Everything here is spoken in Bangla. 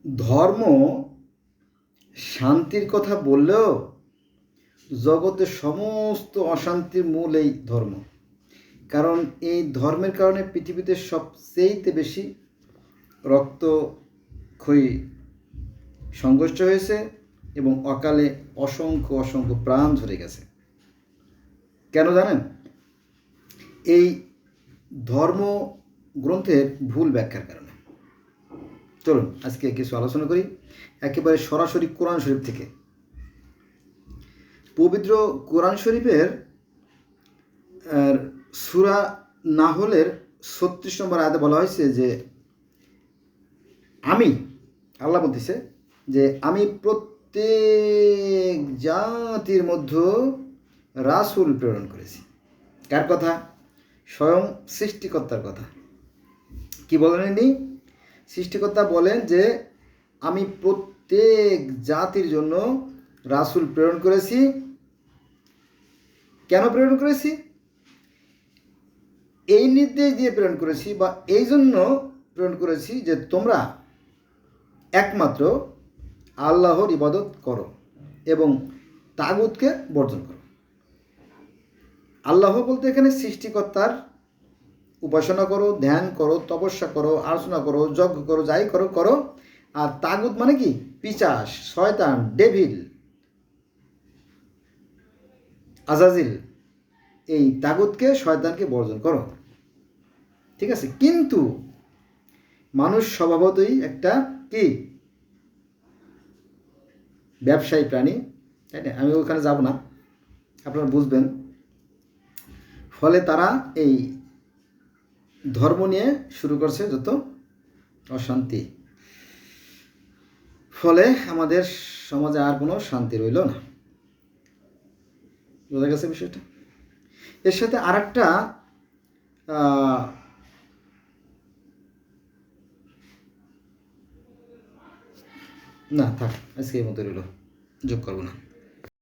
ধর্ম শান্তির কথা বললেও জগতের সমস্ত অশান্তির মূল এই ধর্ম। কারণ এই ধর্মের কারণে পৃথিবীতে সবচেয়ে বেশি রক্তক্ষয়ী সংঘর্ষ হয়েছে এবং অকালে অসংখ্য অসংখ্য প্রাণ ঝরে গেছে। কেন জানেন? এই ধর্ম গ্রন্থের ভুল ব্যাখ্যার কারণে। চলুন আজকে কিছু আলোচনা করি একেবারে সরাসরি কোরআন শরীফ থেকে। পবিত্র কোরআন শরীফের সূরা নাহলের 36 নম্বর আয়াতে বলা হয়েছে যে আমি, আল্লাহ বলতেছে যে আমি প্রত্যেক জাতির মধ্যে রাসূল প্রেরণ করেছি। কার কথা? স্বয়ং সৃষ্টিকর্তার কথা। কি বলেননি? সৃষ্টিকর্তা বলেন যে আমি প্রত্যেক জাতির জন্য রাসূল প্রেরণ করেছি। কেন প্রেরণ করেছি? এই নির্দেশ দিয়ে প্রেরণ করেছি বা এই জন্য প্রেরণ করেছি যে তোমরা একমাত্র আল্লাহর ইবাদত করো এবং তাগুতকে বর্জন করো। আল্লাহ বলতে এখানে সৃষ্টিকর্তার উপাসনা করো, ধ্যান করো, তপস্যা করো, আলোচনা করো, যজ্ঞ করো, যাই করো করো। আর তাগুত মানে কি? পিশাচ, শয়তান, ডেভিল, আজাজিল, এই তাগুতকে, শয়তানকে বর্জন করো। ঠিক আছে? কিন্তু মানুষ স্বভাবতই একটা কি ব্যবসায়ী প্রাণী, তাই না? আমি ওখানে যাব না, আপনারা বুঝবেন। ফলে তারা এই ধর্ম নিয়ে শুরু করছে যত অশান্তি। ফলে আমাদের সমাজে আর কোনো শান্তি রইল না। বোঝা গেছে বিষয়টা? এর সাথে আর একটা না থাক, আজকে এই মতো রইল, যোগ করবো না।